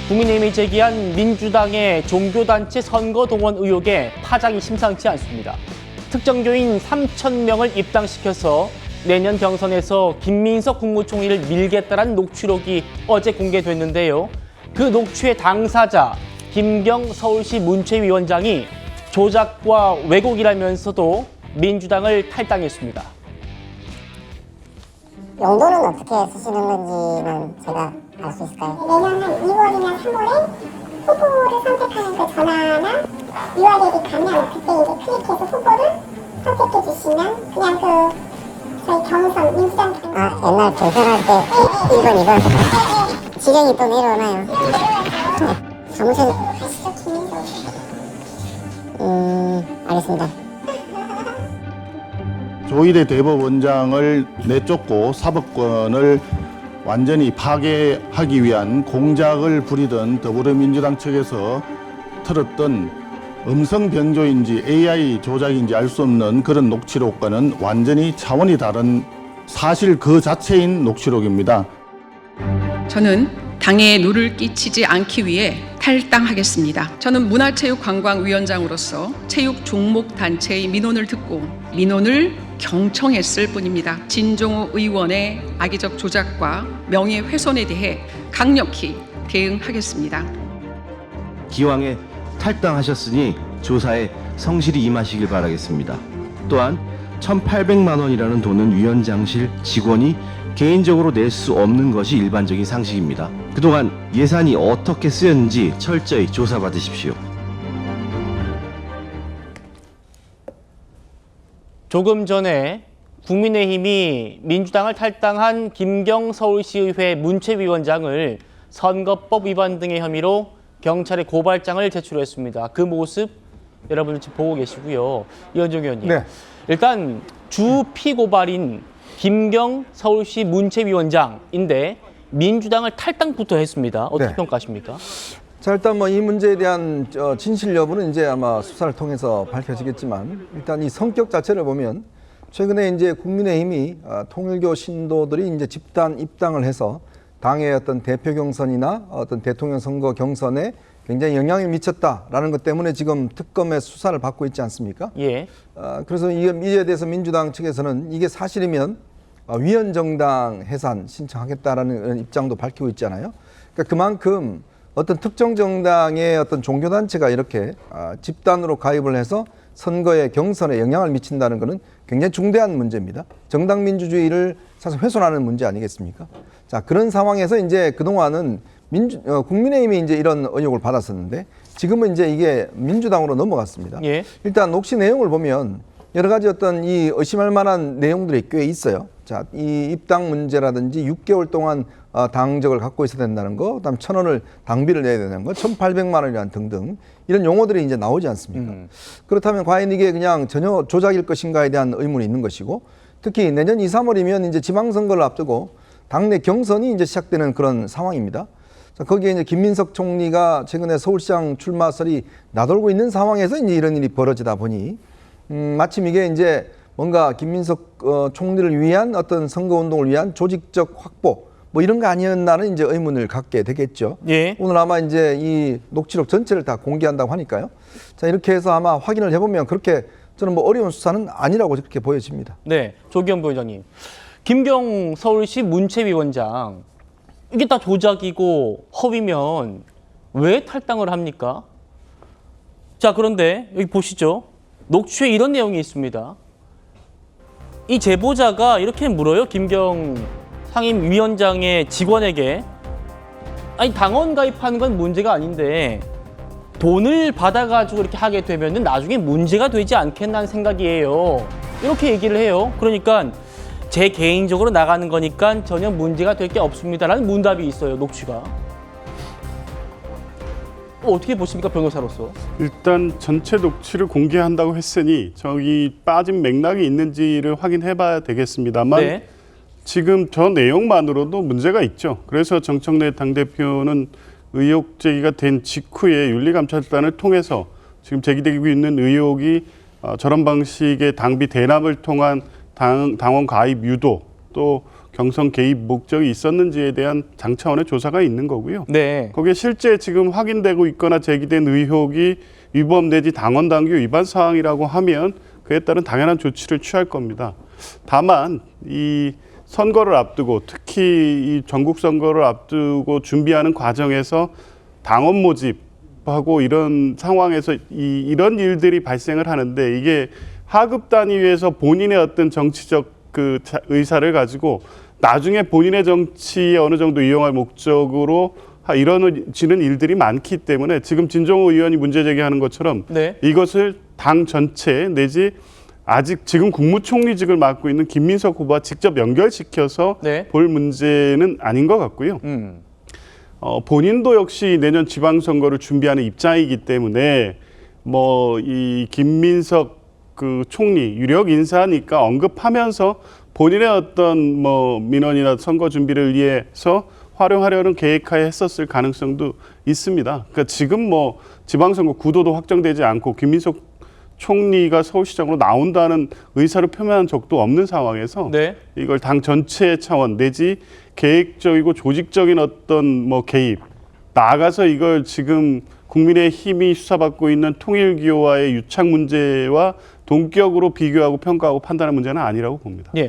국민의힘이 제기한 민주당의 종교단체 선거동원 의혹에 파장이 심상치 않습니다. 특정 교인 3,000명을 입당시켜서 내년 경선에서 김민석 국무총리를 밀겠다는 녹취록이 어제 공개됐는데요. 그 녹취의 당사자 김경 서울시 문체위원장이 조작과 왜곡이라면서도 민주당을 탈당했습니다. 용도는 어떻게 쓰시는 건지는 제가 알 수 있을까요? 내년 한 2월이나 3월에 후보를 선택하는 그 전화나 URL이 가면 그때 이제 클릭해서 후보를 선택해 주시면 그냥 저희 경선 민주당 옛날 경선할 때 1번 2번 지령이 또 내려오나요? 사무실 가시죠 김민석. 알겠습니다. 조희대 대법원장을 내쫓고 사법권을 완전히 파괴하기 위한 공작을 부리던 더불어민주당 측에서 틀었던 음성 변조인지 AI 조작인지 알 수 없는 그런 녹취록과는 완전히 차원이 다른 사실 그 자체인 녹취록입니다. 저는 당에 누를 끼치지 않기 위해 탈당하겠습니다. 저는 문화체육관광위원장으로서 체육 종목 단체의 민원을 듣고 민원을 경청했을 뿐입니다. 진종우 의원의 악의적 조작과 명예훼손에 대해 강력히 대응하겠습니다. 기왕에 탈당하셨으니 조사에 성실히 임하시길 바라겠습니다. 또한 1,800만 원이라는 돈은 위원장실 직원이 개인적으로 낼 수 없는 것이 일반적인 상식입니다. 그동안 예산이 어떻게 쓰였는지 철저히 조사받으십시오. 조금 전에 국민의힘이 민주당을 탈당한 김경 서울시의회 문체위원장을 선거법 위반 등의 혐의로 경찰에 고발장을 제출했습니다. 그 모습 여러분들 지금 보고 계시고요. 이현종 의원님. 네. 일단 주 피고발인 김경 서울시 문체위원장인데 민주당을 탈당부터 했습니다. 어떻게 네. 평가하십니까? 자, 일단 뭐 이 문제에 대한 진실 여부는 이제 아마 수사를 통해서 밝혀지겠지만 일단 이 성격 자체를 보면 최근에 이제 국민의힘이 통일교 신도들이 이제 집단 입당을 해서 당의 어떤 대표 경선이나 어떤 대통령 선거 경선에 굉장히 영향을 미쳤다라는 것 때문에 지금 특검의 수사를 받고 있지 않습니까? 예. 그래서 이에 대해서 민주당 측에서는 이게 사실이면 위헌정당 해산 신청하겠다라는 입장도 밝히고 있잖아요. 그러니까 그만큼 어떤 특정 정당의 어떤 종교단체가 이렇게 집단으로 가입을 해서 선거의 경선에 영향을 미친다는 것은 굉장히 중대한 문제입니다. 정당 민주주의를 사실 훼손하는 문제 아니겠습니까? 자, 그런 상황에서 이제 그동안은 국민의힘이 이제 이런 의혹을 받았었는데 지금은 이제 이게 민주당으로 넘어갔습니다. 예. 일단 녹취 내용을 보면 여러 가지 어떤 이 의심할 만한 내용들이 꽤 있어요. 자, 이 입당 문제라든지 6개월 동안 당적을 갖고 있어야 된다는 거, 그다음 1,000원을 당비를 내야 되는 거, 1,800만 원이라는 등등 이런 용어들이 이제 나오지 않습니까? 그렇다면 과연 이게 그냥 전혀 조작일 것인가에 대한 의문이 있는 것이고, 특히 내년 2, 3월이면 이제 지방선거를 앞두고 당내 경선이 이제 시작되는 그런 상황입니다. 자, 거기에 이제 김민석 총리가 최근에 서울시장 출마설이 나돌고 있는 상황에서 이제 이런 일이 벌어지다 보니 마침 이게 이제 뭔가 김민석 총리를 위한 어떤 선거운동을 위한 조직적 확보 뭐 이런 거 아니었나는 이제 의문을 갖게 되겠죠. 예. 오늘 아마 이제 이 녹취록 전체를 다 공개한다고 하니까요. 자, 이렇게 해서 아마 확인을 해보면 그렇게 저는 뭐 어려운 수사는 아니라고 그렇게 보여집니다. 네, 조기현 부회장님. 김경 서울시 문체위원장 이게 다 조작이고 허위면 왜 탈당을 합니까? 자, 그런데 여기 보시죠. 녹취에 이런 내용이 있습니다. 이 제보자가 이렇게 물어요. 김경 상임위원장의 직원에게. 아니, 당원 가입하는 건 문제가 아닌데 돈을 받아가지고 이렇게 하게 되면 나중에 문제가 되지 않겠나는 생각이에요. 이렇게 얘기를 해요. 그러니까 제 개인적으로 나가는 거니까 전혀 문제가 될 게 없습니다라는 문답이 있어요. 녹취가. 어떻게 보십니까, 변호사로서? 일단 전체 녹취를 공개한다고 했으니 저기 빠진 맥락이 있는지를 확인해봐야 되겠습니다만 네. 지금 저 내용만으로도 문제가 있죠. 그래서 정청래 당대표는 의혹 제기가 된 직후에 윤리감찰단을 통해서 지금 제기되고 있는 의혹이 저런 방식의 당비 대납을 통한 당원 가입 유도 또 경선 개입 목적이 있었는지에 대한 당 차원의 조사가 있는 거고요. 네. 거기에 실제 지금 확인되고 있거나 제기된 의혹이 위법 내지 당원 당규 위반 사항이라고 하면 그에 따른 당연한 조치를 취할 겁니다. 다만 이 선거를 앞두고 특히 이 전국 선거를 앞두고 준비하는 과정에서 당원 모집하고 이런 상황에서 이런 일들이 발생을 하는데 이게 하급 단위에서 본인의 어떤 정치적 그 의사를 가지고 나중에 본인의 정치에 어느 정도 이용할 목적으로 이뤄지는 일들이 많기 때문에 지금 진정호 의원이 문제 제기하는 것처럼 네. 이것을 당 전체 내지 아직 지금 국무총리직을 맡고 있는 김민석 후보와 직접 연결시켜서 네. 볼 문제는 아닌 것 같고요. 본인도 역시 내년 지방선거를 준비하는 입장이기 때문에 뭐 이 김민석 그 총리 유력 인사니까 언급하면서 본인의 어떤 뭐 민원이나 선거 준비를 위해서 활용하려는 계획하에 했었을 가능성도 있습니다. 그러니까 지금 뭐 지방선거 구도도 확정되지 않고 김민석 총리가 서울시장으로 나온다는 의사를 표명한 적도 없는 상황에서 네. 이걸 당 전체 차원 내지 계획적이고 조직적인 어떤 뭐 개입 나아가서 이걸 지금 국민의힘이 수사받고 있는 통일기호와의 유착 문제와 동격으로 비교하고 평가하고 판단할 문제는 아니라고 봅니다. 예.